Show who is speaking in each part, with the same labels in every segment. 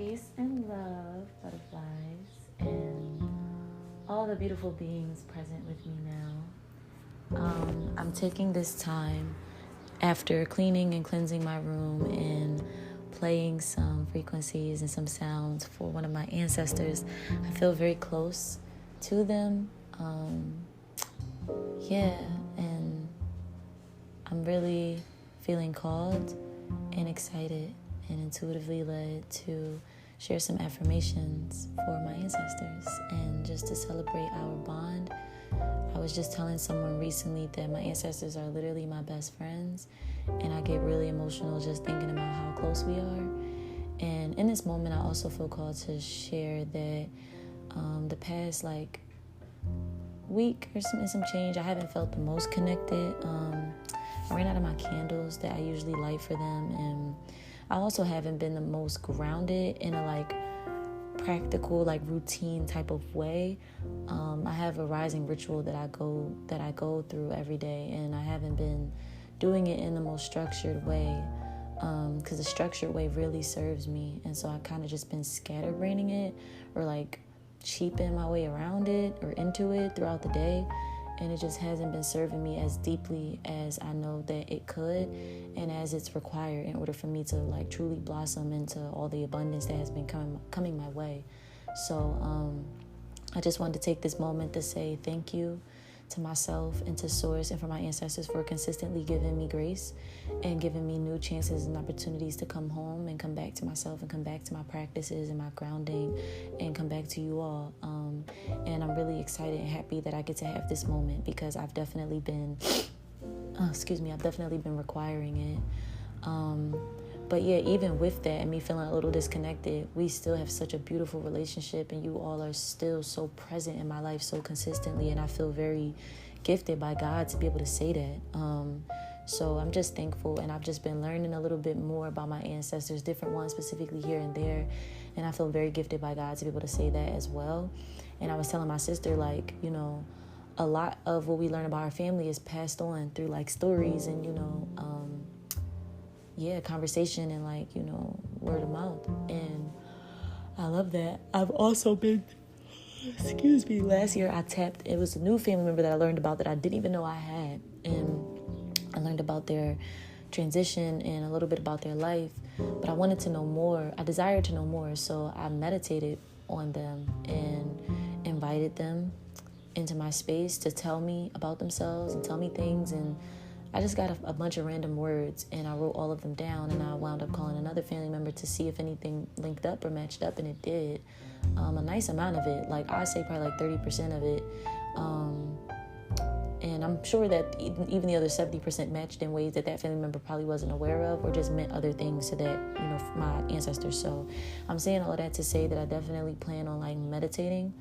Speaker 1: Peace and love, butterflies, and all the beautiful beings present with me now. I'm taking this time after cleaning and cleansing my room and playing some frequencies and some sounds for one of my ancestors. I feel very close to them. And I'm really feeling called and excited and intuitively led to share some affirmations for my ancestors and just to celebrate our bond. I was just telling someone recently that my ancestors are literally my best friends, and I get really emotional just thinking about how close we are. And in this moment, I also feel called to share that the past week or some change, I haven't felt the most connected. I ran out of my candles that I usually light for them, and I also haven't been the most grounded in a practical routine type of way. I have a rising ritual that I go through every day, and I haven't been doing it in the most structured way, because the structured way really serves me. And so I kind of just been scatterbraining it, or cheaping my way around it or into it throughout the day, and it just hasn't been serving me as deeply as I know that it could and as it's required in order for me to truly blossom into all the abundance that has been coming my way. So I just wanted to take this moment to say thank you to myself and to Source and for my ancestors for consistently giving me grace and giving me new chances and opportunities to come home and come back to myself and come back to my practices and my grounding and come back to you all. And I'm really excited and happy that I get to have this moment, because I've definitely been requiring it. But yeah, even with that and me feeling a little disconnected, we still have such a beautiful relationship, and you all are still so present in my life so consistently, and I feel very gifted by God to be able to say that. So I'm just thankful, and I've just been learning a little bit more about my ancestors, different ones specifically here and there, and I feel very gifted by God to be able to say that as well. And I was telling my sister, a lot of what we learn about our family is passed on through stories and conversation and word of mouth. And I love that. I've also been, last year it was a new family member that I learned about that I didn't even know I had. And I learned about their transition and a little bit about their life, but I wanted to know more. I desired to know more. So I meditated on them and invited them into my space to tell me about themselves and tell me things. And I just got a bunch of random words, and I wrote all of them down, and I wound up calling another family member to see if anything linked up or matched up, and it did. A nice amount of it, I say probably 30% of it. And I'm sure that even the other 70% matched in ways that family member probably wasn't aware of, or just meant other things to that, my ancestors. So I'm saying all of that to say that I definitely plan on meditating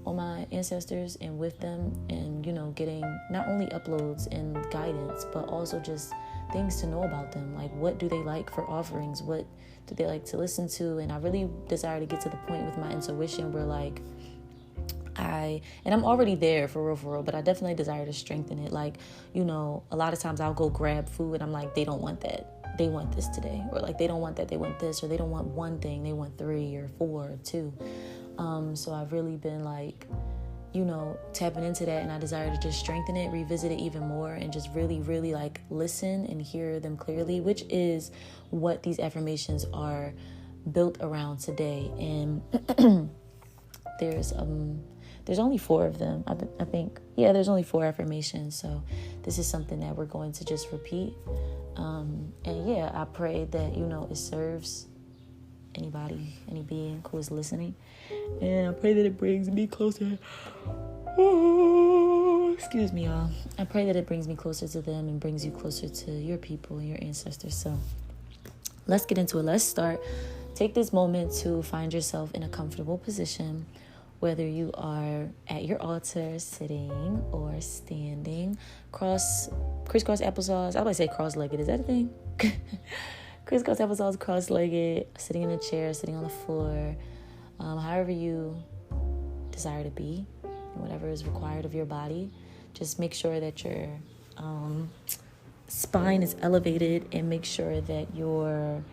Speaker 1: on my ancestors and with them, and getting not only uploads and guidance, but also just things to know about them. What do they like for offerings? What do they like to listen to? And I really desire to get to the point with my intuition where I'm already there for real, but I definitely desire to strengthen it. A lot of times I'll go grab food and I'm they don't want that, they want this today, or they don't want that, they want this, or they don't want one thing, they want 3 or 4 or 2. So I've really been tapping into that, and I desire to just strengthen it, revisit it even more, and just really, really listen and hear them clearly, which is what these affirmations are built around today. And there's only 4 of them. I think, there's only 4 affirmations. So this is something that we're going to just repeat. I pray that, it serves anybody, any being who is listening. And I pray that it brings me closer. Excuse me, y'all. I pray that it brings me closer to them and brings you closer to your people and your ancestors. So let's get into it. Let's start. Take this moment to find yourself in a comfortable position, whether you are at your altar, sitting or standing, crisscross applesauce. I would say cross-legged. Is that a thing? Crisscross applesauce, cross-legged, sitting in a chair, sitting on the floor, however you desire to be, and whatever is required of your body. Just make sure that your spine is elevated, and make sure that your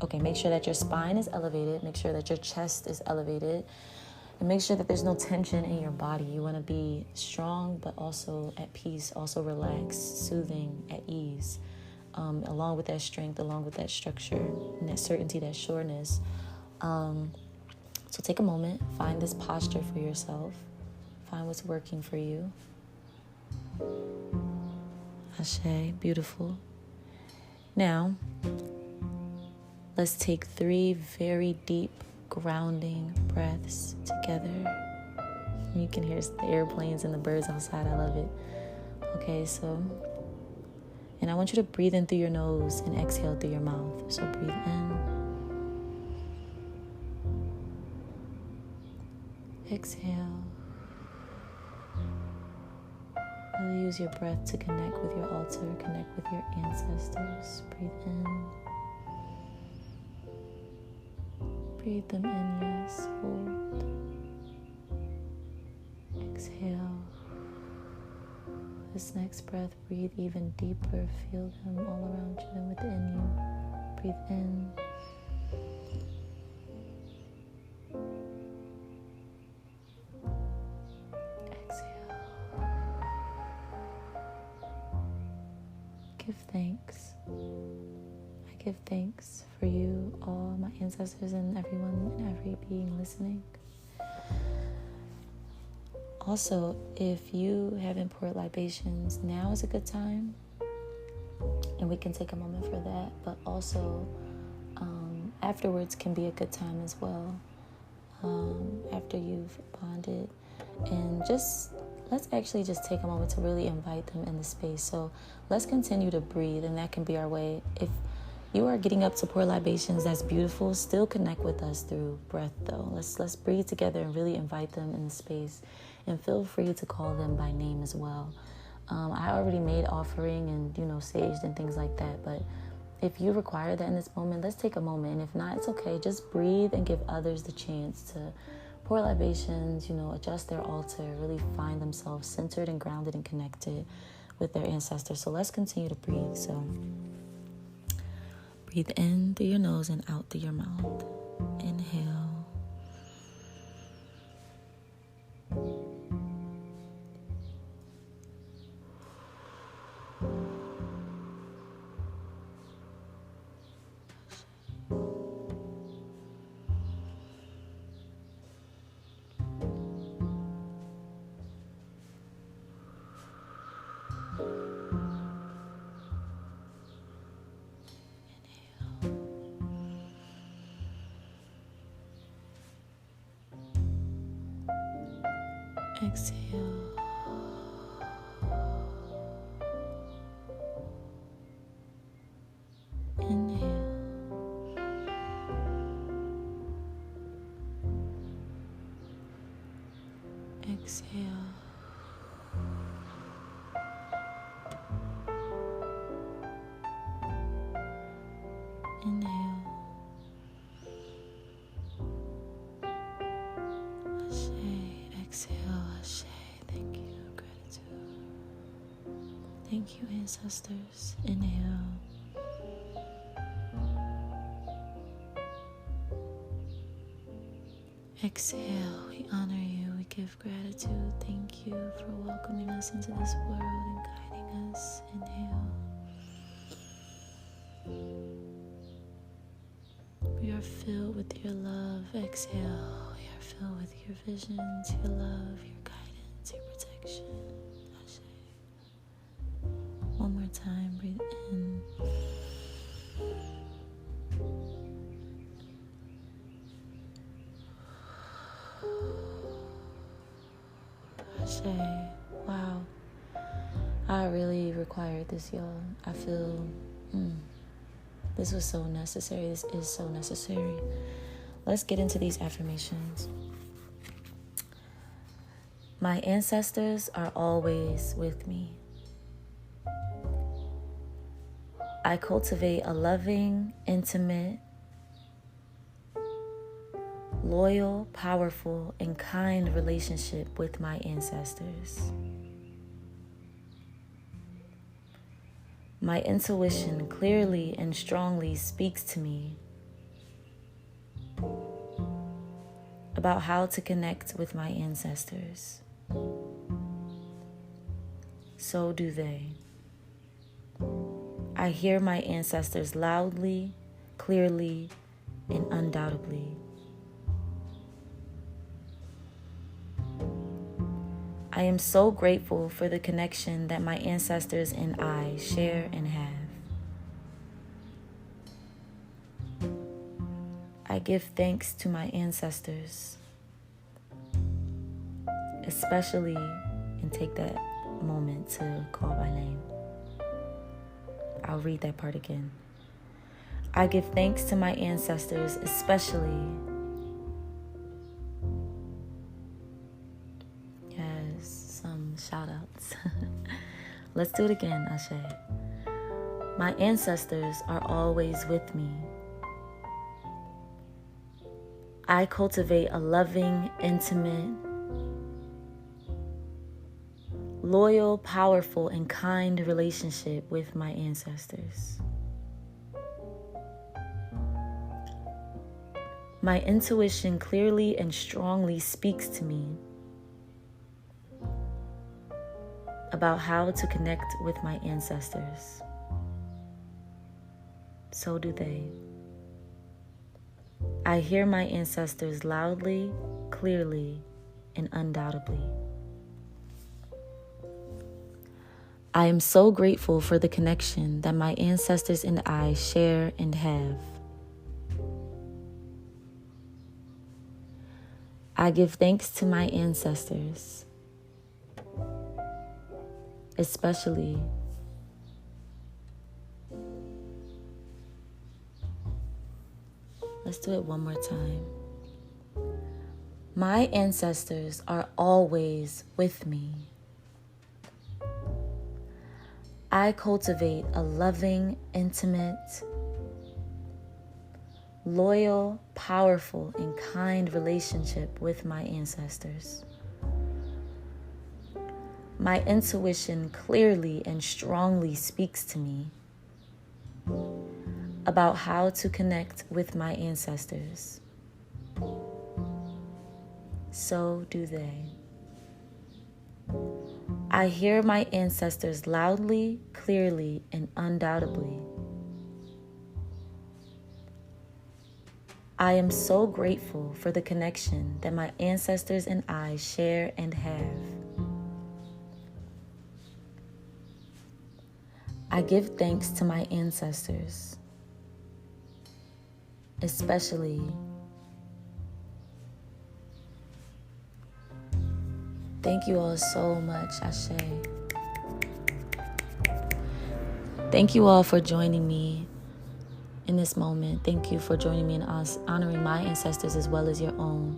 Speaker 1: Okay, make sure that your spine is elevated. Make sure that your chest is elevated. And make sure that there's no tension in your body. You want to be strong, but also at peace, also relaxed, soothing, at ease. Along with that strength, along with that structure, and that certainty, that sureness. So take a moment, find this posture for yourself. Find what's working for you. Ashe, beautiful. Now, let's take 3 very deep, grounding breaths together. You can hear the airplanes and the birds outside. I love it. Okay, and I want you to breathe in through your nose and exhale through your mouth. So breathe in. Exhale. Really use your breath to connect with your altar, connect with your ancestors. Breathe in. Breathe them in, yes. Hold. Exhale. This next breath, breathe even deeper. Feel them all around you and within you. Breathe in. Exhale. Give thanks. I give thanks for you, all my ancestors and everyone and every being listening. Also, if you haven't poured libations, now is a good time, and we can take a moment for that. But also, afterwards can be a good time as well, after you've bonded. And let's actually just take a moment to really invite them in the space. So let's continue to breathe, and that can be our way. If you are getting up to pour libations, that's beautiful. Still connect with us through breath, though. Let's breathe together and really invite them in the space. And feel free to call them by name as well. I already made offering and, saged and things like that. But if you require that in this moment, let's take a moment. And if not, it's okay. Just breathe and give others the chance to pour libations, adjust their altar, really find themselves centered and grounded and connected with their ancestors. So let's continue to breathe. So breathe in through your nose and out through your mouth. Inhale. Exhale. Inhale. Exhale. Inhale. Ashe. Exhale. Ashe. Thank you. Gratitude. Thank you, ancestors. Inhale. Exhale. We honor you. We give gratitude. Thank you for welcoming us into this world and guiding us. Inhale. We are filled with your love. Exhale. We are filled with your visions, your love, your guidance, your protection. Ashe. One more time. Breathe in. Ashe. Wow. I really required this, y'all. I feel this was so necessary. This is so necessary. Let's get into these affirmations. My ancestors are always with me. I cultivate a loving, intimate, loyal, powerful, and kind relationship with my ancestors. My intuition clearly and strongly speaks to me about how to connect with my ancestors. So do they. I hear my ancestors loudly, clearly, and undoubtably. I am so grateful for the connection that my ancestors and I share and have. I give thanks to my ancestors, especially, and take that moment to call by name. I'll read that part again. I give thanks to my ancestors, especially, yes, some shout outs. Let's do it again, Ashe. My ancestors are always with me. I cultivate a loving, intimate, loyal, powerful, and kind relationship with my ancestors. My intuition clearly and strongly speaks to me about how to connect with my ancestors. So do they. I hear my ancestors loudly, clearly, and undoubtably. I am so grateful for the connection that my ancestors and I share and have. I give thanks to my ancestors, especially let's do it one more time. My ancestors are always with me. I cultivate a loving, intimate, loyal, powerful, and kind relationship with my ancestors. My intuition clearly and strongly speaks to me about how to connect with my ancestors. So do they. I hear my ancestors loudly, clearly, and undoubtably. I am so grateful for the connection that my ancestors and I share and have. I give thanks to my ancestors, especially thank you all so much, Ashe. Thank you all for joining me in this moment. Thank you for joining me in us honoring my ancestors as well as your own.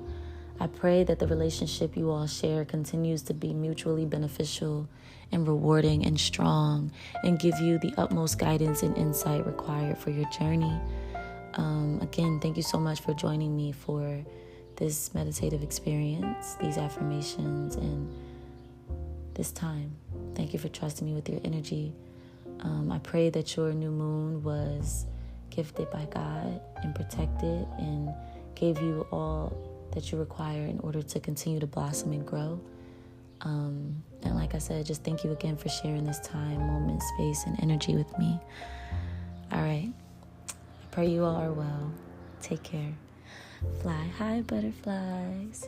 Speaker 1: I pray that the relationship you all share continues to be mutually beneficial and rewarding and strong and give you the utmost guidance and insight required for your journey. Again, thank you so much for joining me for this meditative experience, these affirmations, and this time. Thank you for trusting me with your energy. I pray that your new moon was gifted by God and protected and gave you all that you require in order to continue to blossom and grow. And like I said, just thank you again for sharing this time, moment, space, and energy with me. All right. I pray you all are well. Take care. Fly high, butterflies.